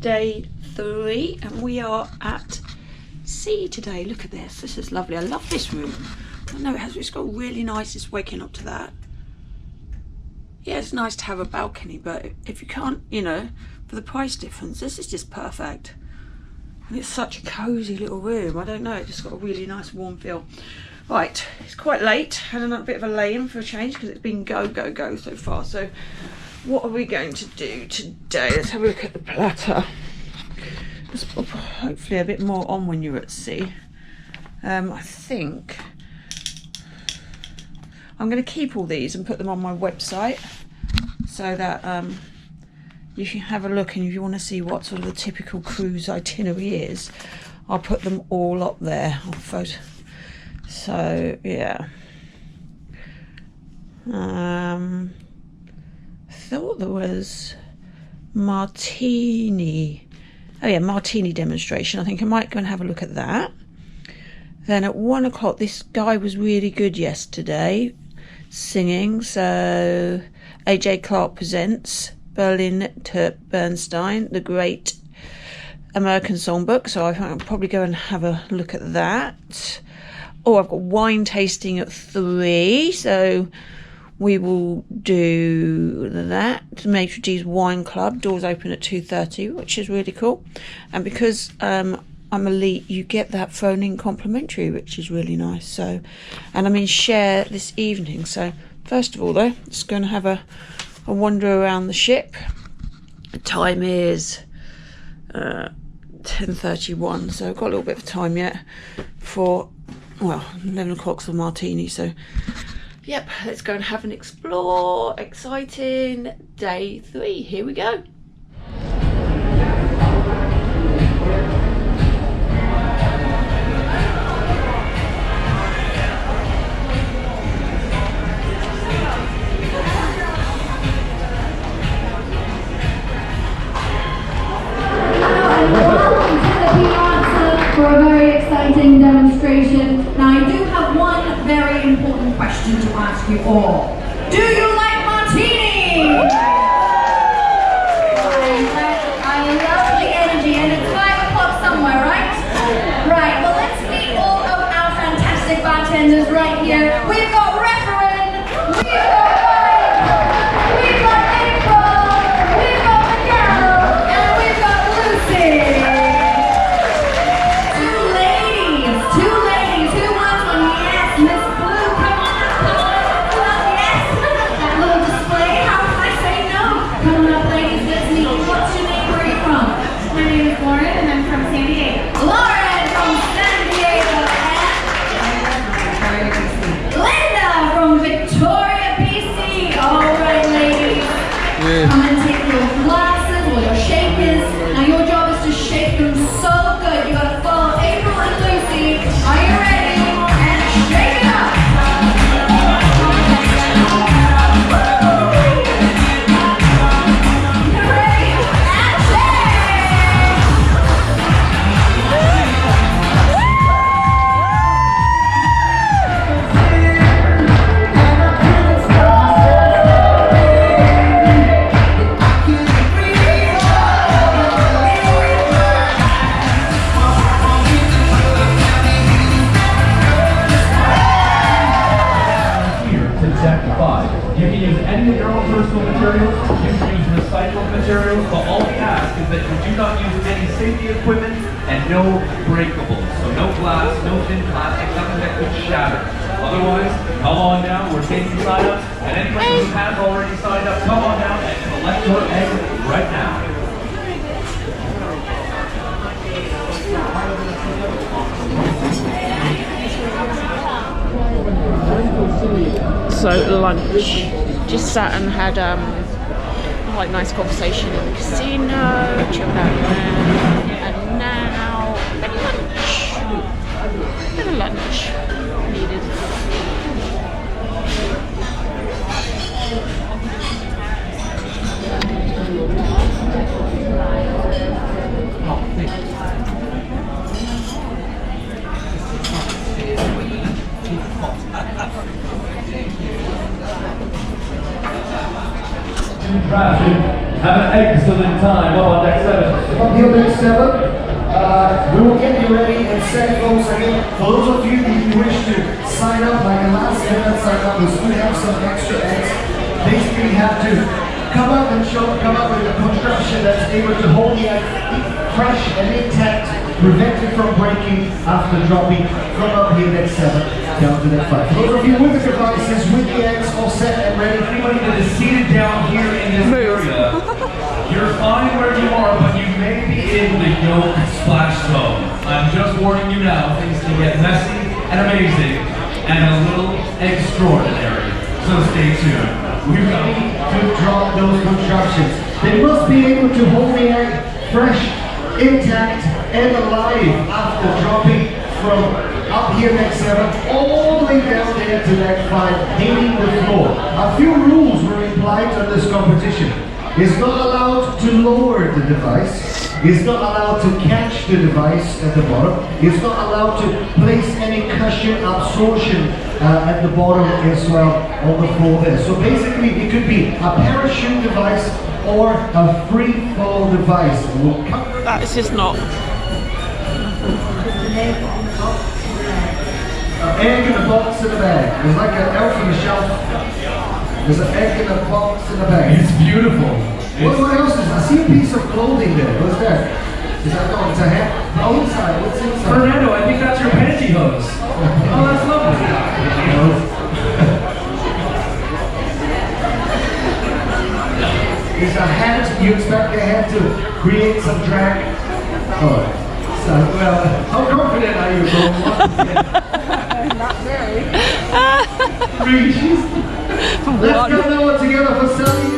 day 3 and we are at sea today. Look at this. This is lovely. I love this room. I know it's got really nice. It's waking up to that. Yeah, it's nice to have a balcony, but if you can't, you know, for the price difference, this is just perfect. And it's such a cozy little room. I don't know, it just got a really nice warm feel. Right, it's quite late. Had a bit of a lay-in for a change because it's been go, go, go so far. So what are we going to do today? Let's have a look at the platter. There's hopefully a bit more on when you're at sea. I think I'm going to keep all these and put them on my website so that you can have a look, and if you want to see what sort of the typical cruise itinerary is, I'll put them all up there on photo. So yeah, thought there was martini. Oh yeah, martini demonstration. I think I might go and have a look at that. Then at 1 o'clock, this guy was really good yesterday singing. So AJ Clark presents Berlin to Bernstein, the great American songbook. So I think I'll probably go and have a look at that. Oh, I've got wine tasting at 3, so we will do that. Maitre D's Wine Club, doors open at 2:30, which is really cool. And because I'm elite, you get that phone-in complimentary, which is really nice. So, and I'm in Share this evening. So first of all, though, just going to have a wander around the ship. The time is 10:31, so I've got a little bit of time yet for, well, 11 o'clock's the martini. So yep, let's go and have an explore. Exciting day 3. Here we go. For a very exciting demonstration. Now I do have one very important question to ask you all. Do you like martini? I love the energy, and it's 5 o'clock somewhere, right? Right, well let's meet all of our fantastic bartenders right here. We've got Reverend, we've got Mike, we've got April, we've got Miguel, and we've got Lucy. Come and take your glasses or your shakers. Now your job is to shake them so good. You gotta follow April and Lucy. Are you ready? And shake it up. You ready? And you can use any of your own personal materials, you can use recycled materials, but all we ask is that you do not use any safety equipment and no breakables. So no glass, no thin plastic, nothing that could shatter. Otherwise, come on down, we're taking sign-ups, and anybody who has already signed up, come on down and collect your egg right now. So lunch, just sat and had quite nice conversation in the casino, chilled out there, and now bit of lunch needed. Traffic Have an excellent time up on deck 7. Up here, deck 7. We will get you ready and set, folks. Again, for those of you who wish to sign up, like a last minute sign up, we still have some extra eggs. Basically, you have to come up with a construction that's able to hold the egg fresh and intact, prevented from breaking after dropping from up here deck 7 down to deck 5. For those of you with the devices, with the eggs all set and ready, Anybody that is seated down here in this area, you're fine where you are, but you may be in the yoke splash zone. I'm just warning you now, things can get messy and amazing and a little extraordinary. So stay tuned. we've got to drop those constructions. They must be able to hold the egg fresh, intact, and alive after dropping from up here deck 7 all the way down there to deck 5, hitting the floor. A few rules were implied on this competition. It's not allowed to lower the device. It's not allowed to catch the device at the bottom. It's not allowed to place any cushion absorption at the bottom as well on the floor there. So basically it could be a parachute device or a free fall device. We'll That is just not. An egg in a box in a bag. There's like an elf on the shelf. There's an egg in a box in a bag. It's beautiful. What else is? I see a piece of clothing there. What's that? Is that going to hat? Oh, inside. What's inside? Fernando, I think that's your pantyhose. Oh, that's lovely. Is a hat? You expect the hat to create some drag? Oh. So, well, how confident are you, bro? Not very. Let's go now together for Sally.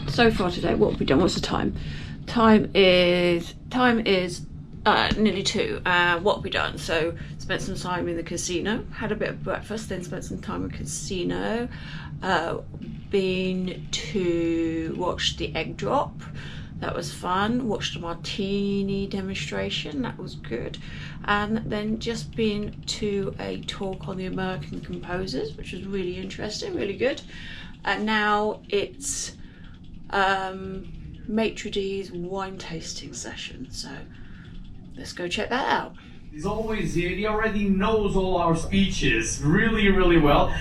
So far today, what have we done? What's the time? Time is nearly 2. What have we done? So spent some time in the casino, had a bit of breakfast, then spent some time in the casino, been to watch the egg drop. That was fun. Watched a martini demonstration. That was good. And then just been to a talk on the American composers, which was really interesting, really good. And now it's Maitre D's wine tasting session. So let's go check that out. He's always here. He already knows all our speeches really, really well.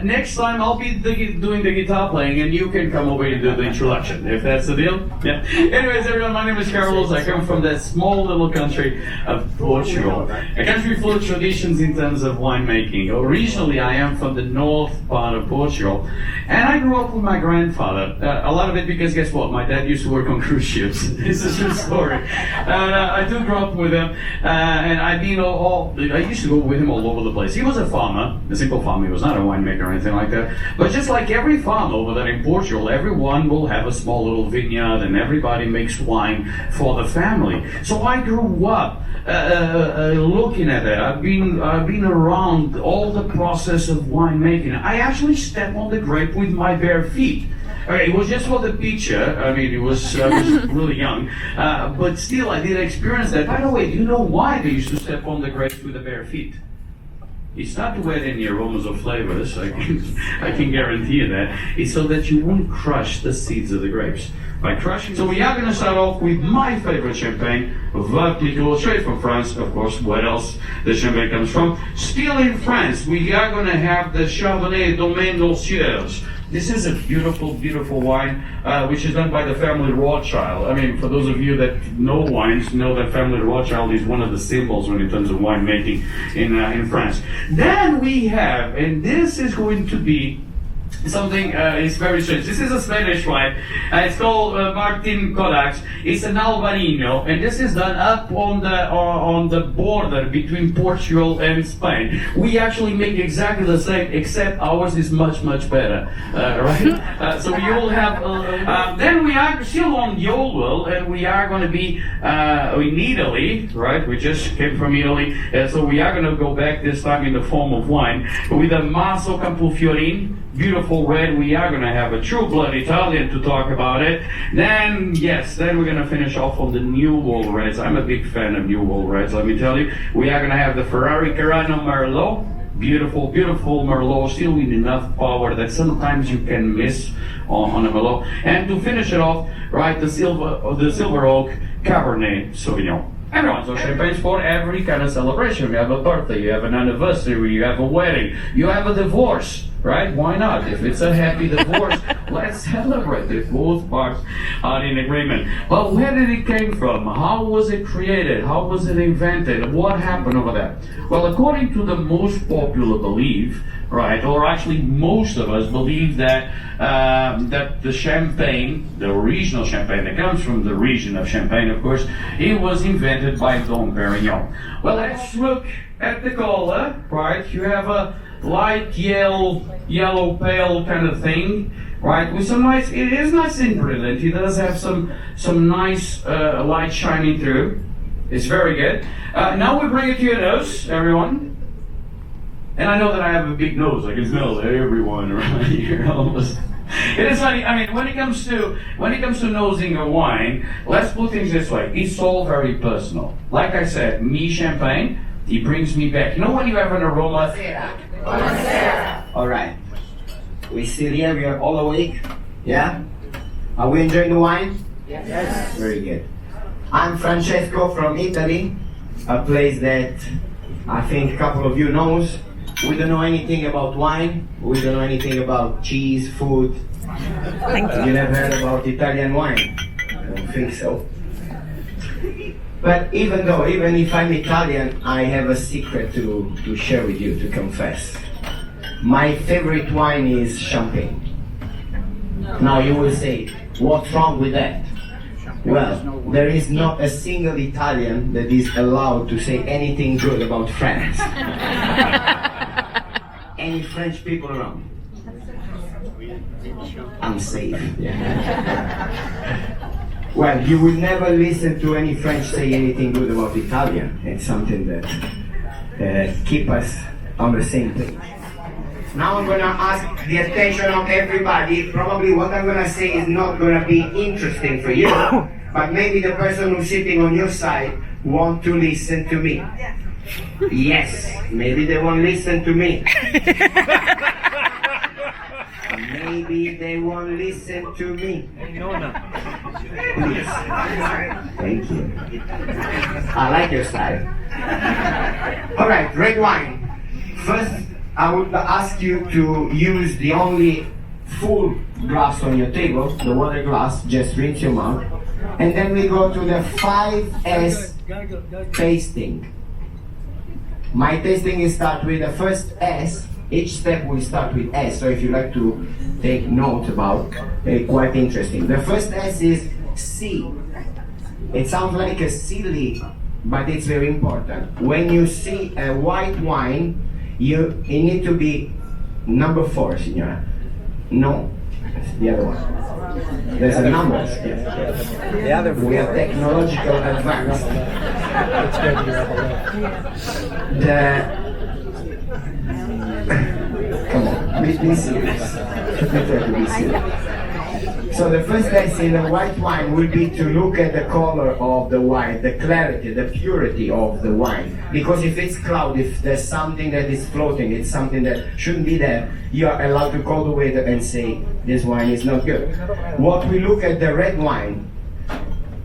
Next time I'll be doing the guitar playing and you can come over and do the introduction, if that's the deal. Yeah. Anyways, everyone, my name is Carlos. I come from that small little country of Portugal. A country full of traditions in terms of winemaking. Originally, I am from the north part of Portugal. And I grew up with my grandfather. A lot of it because, guess what? My dad used to work on cruise ships. This is a true story. And I do grow up with him. And I used to go with him all over the place. He was a farmer, a simple farmer. He was not a winemaker or anything like that. But just like every farm over there in Portugal, everyone will have a small little vineyard and everybody makes wine for the family. So I grew up looking at that. I've been around all the process of winemaking. I actually step on the grape with my bare feet. Okay, it was just for the picture. I mean, I was really young, but still, I did experience that. By the way, do you know why they used to step on the grapes with the bare feet? It's not to add any aromas or flavors. I can guarantee you that. It's so that you won't crush the seeds of the grapes by crushing. So we are going to start off with my favorite champagne, Veuve Clicquot, straight from France. Of course, what else the champagne comes from? Still in France, we are going to have the Chardonnay Domaine Norcières. This is a beautiful, beautiful wine, which is done by the family Rothschild. I mean, for those of you that know wines, know that family Rothschild is one of the symbols when it comes to winemaking in France. Then we have, and this is going to be something is very strange. This is a Spanish wine. It's called Martin Codax. It's an Albarino, and this is done up on the border between Portugal and Spain. We actually make exactly the same, except ours is much better, right? So we all have. Then we are still on Yodel, and we are going to be in Italy, right? We just came from Italy, so we are going to go back this time in the form of wine with a Maso Campofiorin. Beautiful red. We are going to have a true blood Italian to talk about it. Then we're going to finish off on the New World Reds. I'm a big fan of New World Reds, let me tell you. We are going to have the Ferrari Carano Merlot. Beautiful, beautiful Merlot, still with enough power that sometimes you can miss on a Merlot. And to finish it off, right, the Silver Oak Cabernet Sauvignon. Everyone, so champagne's for every kind of celebration. You have a birthday, you have an anniversary, you have a wedding, you have a divorce, right? Why not? If it's a happy divorce, let's celebrate if both parts are in agreement. But where did it came from? How was it created? How was it invented? What happened over there? Well, according to the most popular belief, right, or actually most of us believe that that the champagne, the original champagne that comes from the region of Champagne, of course, it was invented by Dom Perignon. Well, let's look at the color, right? You have a light yellow pale kind of thing, right? With some nice, it is nice and brilliant. It does have some nice light shining through. It's very good. Now we bring it to your nose, everyone. And I know that I have a big nose. I can smell everyone around here almost. It is funny. I mean, when it comes to nosing a wine, let's put things this way. It's all very personal. Like I said, me champagne, it brings me back. You know when you have an aroma? All right. We sit here. We are all awake. Yeah. Are we enjoying the wine? Yes. Very good. I'm Francesco from Italy, a place that I think a couple of you knows. We don't know anything about wine. We don't know anything about cheese, food. You never heard about Italian wine? I don't think so. But even if I'm Italian, I have a secret to share with you, to confess. My favorite wine is champagne. Now you will say, what's wrong with that? Well, there is not a single Italian that is allowed to say anything good about France. Any French people around? I'm safe. Well, you will never listen to any French say anything good about Italian. It's something that keep us on the same page. Now I'm gonna ask the attention of everybody. Probably what I'm gonna say is not gonna be interesting for you, but maybe the person who's sitting on your side want to listen to me. Yes, maybe they won't listen to me. Maybe they won't listen to me. Please. Thank you. I like your style. Alright, red wine. First, I would ask you to use the only full glass on your table, the water glass, just rinse your mouth. And then we go to the 5S tasting. My tasting is start with the first S. Each step will start with S, so if you like to take note about, quite interesting. The first S is C. It sounds like a silly, but it's very important. When you see a white wine, it need to be number 4, signora. No, the other one. There's a number. Yes. The other we are technological advance. Come on, be serious. Better to be serious. So the first test in a white wine will be to look at the color of the wine, the clarity, the purity of the wine. Because if it's cloud, if there's something that is floating, it's something that shouldn't be there, you are allowed to call the waiter and say, this wine is not good. What we look at the red wine,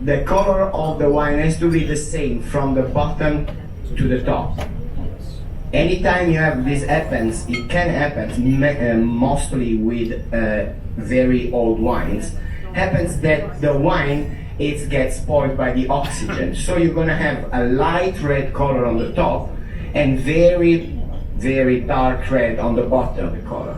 the color of the wine has to be the same from the bottom to the top. Anytime you have this happens, it can happen mostly with very old wines, happens that the wine it gets spoiled by the oxygen. So you're gonna have a light red color on the top and very, very dark red on the bottom of the color.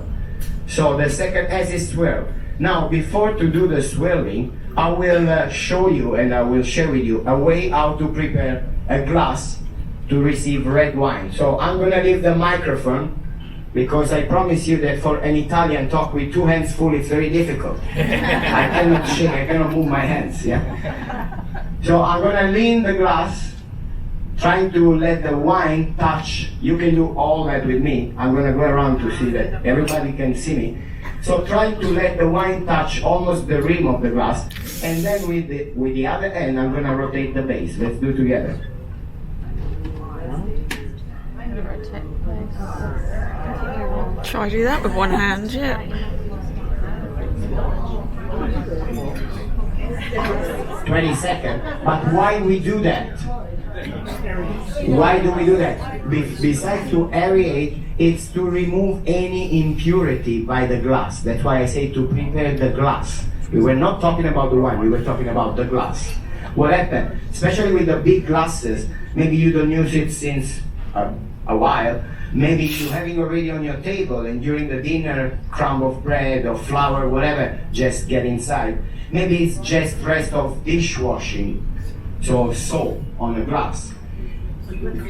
So the second S is swirl. Now, before to do the swirling, I will show you and I will share with you a way how to prepare a glass to receive red wine. So I'm gonna leave the microphone because I promise you that for an Italian talk with 2 hands full, it's very difficult. I cannot shake, I cannot move my hands, yeah? So I'm gonna lean the glass, trying to let the wine touch. You can do all that with me. I'm gonna go around to see that everybody can see me. So trying to let the wine touch almost the rim of the glass, and then with the other hand, I'm gonna rotate the base. Let's do it together. Try to do that with one hand, yeah. 20 seconds. But why we do that? Why do we do that? Besides to aerate, it's to remove any impurity by the glass. That's why I say to prepare the glass. We were not talking about the wine, we were talking about the glass. What happened? Especially with the big glasses, maybe you don't use it since a while. Maybe you have it already on your table and during the dinner, crumb of bread or flour, whatever, just get inside. Maybe it's just rest of dishwashing, so soap on the glass.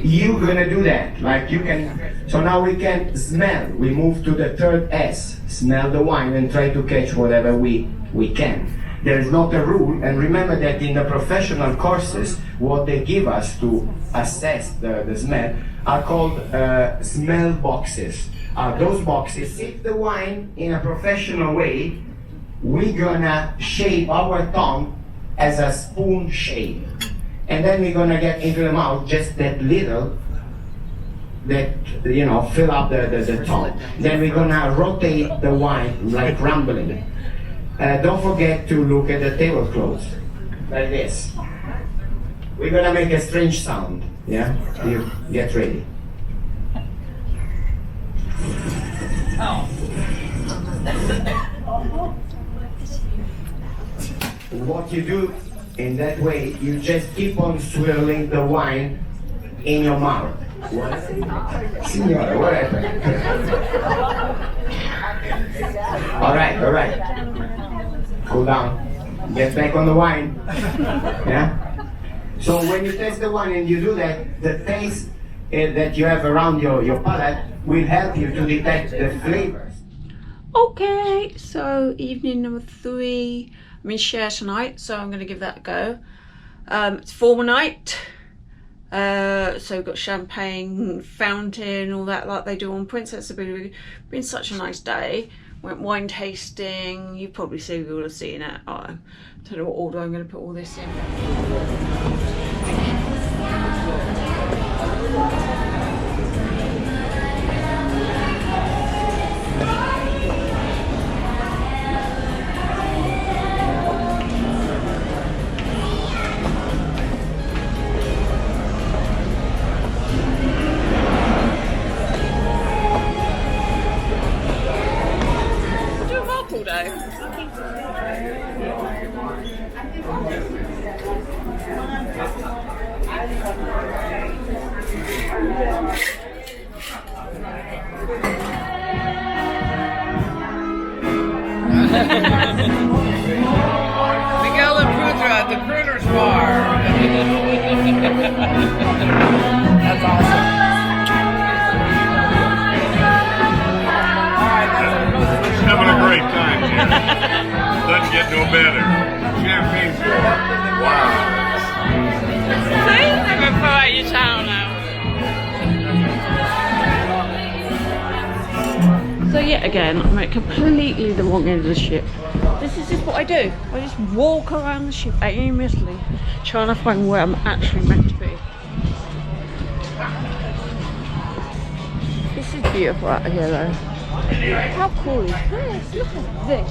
You're gonna do that, like you can, so now we can smell. We move to the third S, smell the wine and try to catch whatever we can. There is not a rule, and remember that in the professional courses, what they give us to assess the smell are called smell boxes. Those boxes, sip the wine in a professional way, we're gonna shape our tongue as a spoon shape. And then we're gonna get into the mouth just that little, that, you know, fill up the tongue. Then we're gonna rotate the wine like rumbling. Don't forget to look at the tablecloths, like this. We're gonna make a strange sound, yeah? You get ready. What you do in that way, you just keep on swirling the wine in your mouth. What? Signora, what happened? All right. Cool down. Get back on the wine. Yeah? So when you taste the wine and you do that, the taste that you have around your palate will help you to detect the flavors. Okay, so evening number 3. I'm in Share tonight, so I'm going to give that a go. It's formal night, so we've got champagne, fountain, all that like they do on Princess. It's been such a nice day. Went wine tasting. You probably see, we will have seen it. I don't know what order I'm going to put all this in. Miguel and Prudra at the Crooner's Bar. That's awesome. Having a great time here. Doesn't get no better. Champagne floor. Wow. See? I'm going to promote your channel now. So yet again, I'm at completely the wrong end of the ship. This is just what I do. I just walk around the ship aimlessly, trying to find where I'm actually meant to be. This is beautiful out here though. How cool is this? Look at this.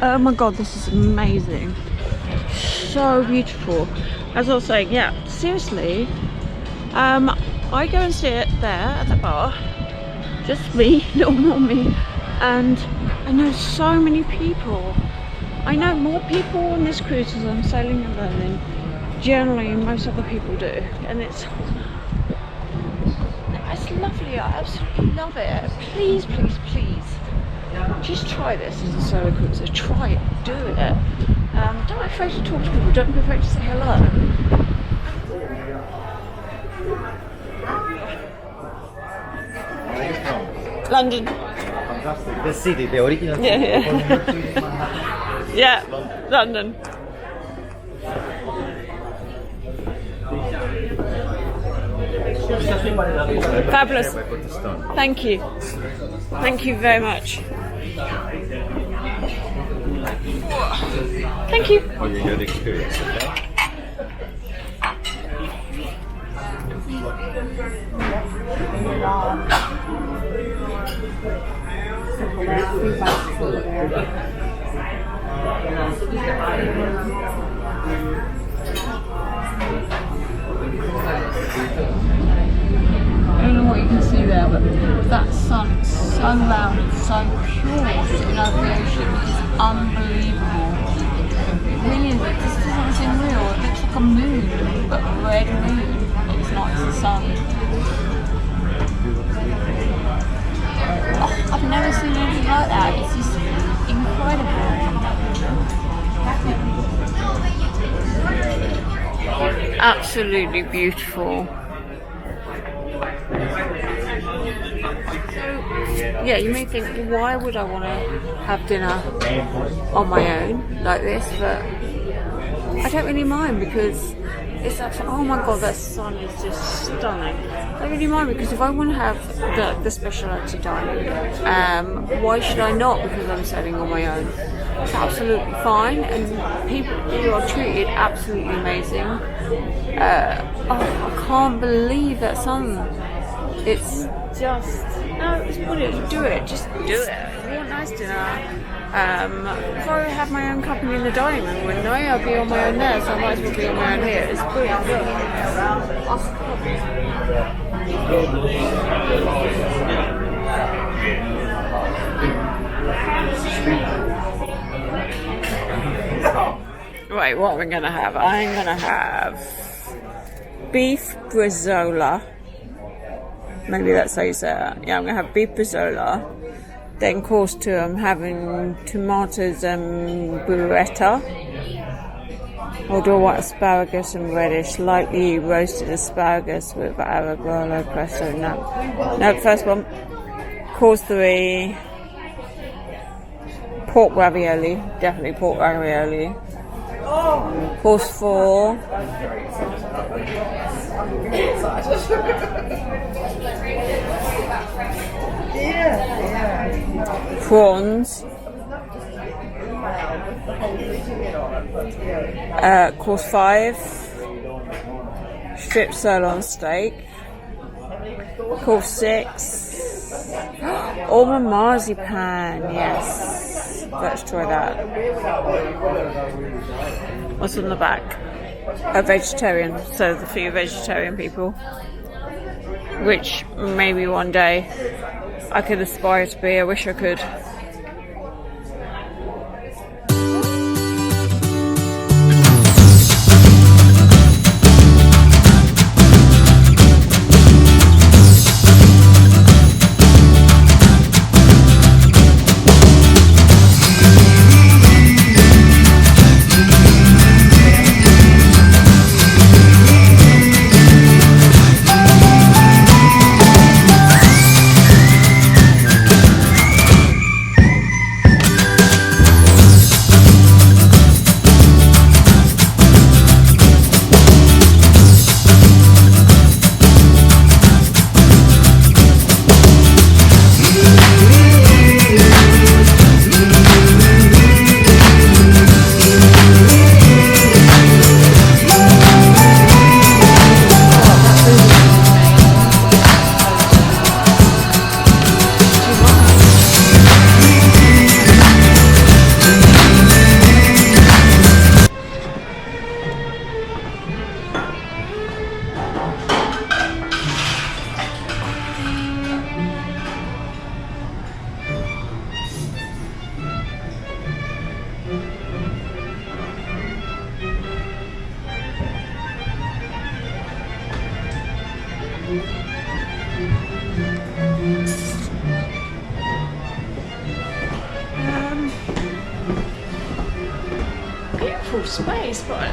Oh my god, this is amazing. So beautiful. As I was saying, yeah, seriously, I go and sit there at the bar, just me, little mommy, and I know so many people. I know more people on this cruise as I'm sailing alone than generally most other people do, and it's lovely. I absolutely love it. Please, please, please, just try this as a solo cruiser. Try it, do it. Don't be afraid to talk to people. Don't be afraid to say hello. London. Fantastic. The city, the original city. Yeah. Yeah, London. Fabulous. Thank you. Thank you very much. Thank you. For your good experience, okay? I don't know what you can see there, but that sun is so round and so pure sitting over the ocean. It's unbelievable. It really is. It just doesn't seem real. It looks like a moon, but a red moon. But it's not, it's the sun. Oh, I've never seen anything like that. It's just incredible. Absolutely beautiful. Yeah, you may think, well, why would I want to have dinner on my own like this? But I don't really mind because it's actually, oh my god, that sun is just stunning. I don't really mind because if I want to have the specialty dining, why should I not? Because I'm sailing on my own. It's absolutely fine, and people are treated absolutely amazing. I can't believe that sun. It's just, no, it's brilliant. Do it, just do it. If you want a nice dinner, if I have my own company in the dining room, wouldn't I? I'll be on my own there, so I might as well be on my own here. It's brilliant. Right, what am I going to have? I'm going to have beef bresaola. Maybe that's how you say it. Yeah, I'm going to have beef bresaola. Then course 2, I'm having tomatoes and burrata. I'll do white asparagus and reddish, lightly roasted asparagus with arugula pesto. No, first one. Course 3, pork ravioli. Definitely pork ravioli. Course 4. Prawns. Course 5. Strip sirloin steak. Course 6. Almond marzipan. Yes. Let's try that. What's on the back? A vegetarian. So for you vegetarian people, which maybe one day I could aspire to be. I wish I could. beautiful space, but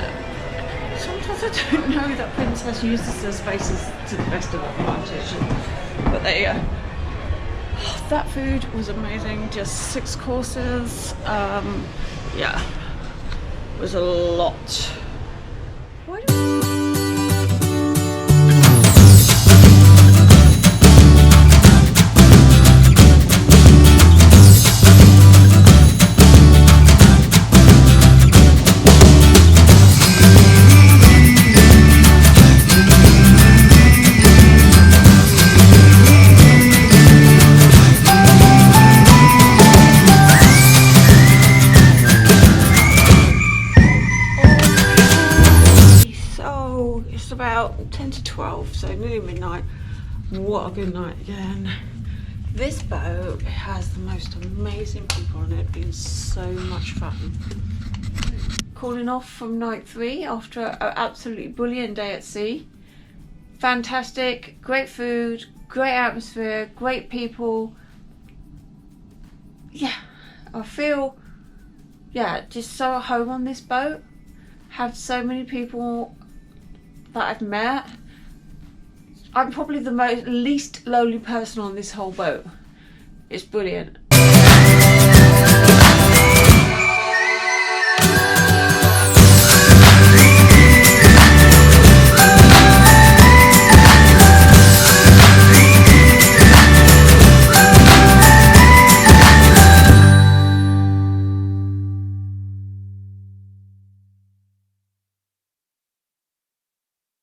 sometimes I don't know that Princess uses their spaces to the best of advantage. But there you go. Oh, that food was amazing. Just 6 courses. Yeah, it was a lot. Why do about 10 to 12, so nearly midnight. What a good night again. This boat has the most amazing people on it. It's been so much fun. Calling off from night 3 after an absolutely brilliant day at sea. Fantastic, great food, great atmosphere, great people. Yeah, I feel, yeah, just so at home on this boat. Had so many people that I've met. I'm probably the least lonely person on this whole boat. It's brilliant.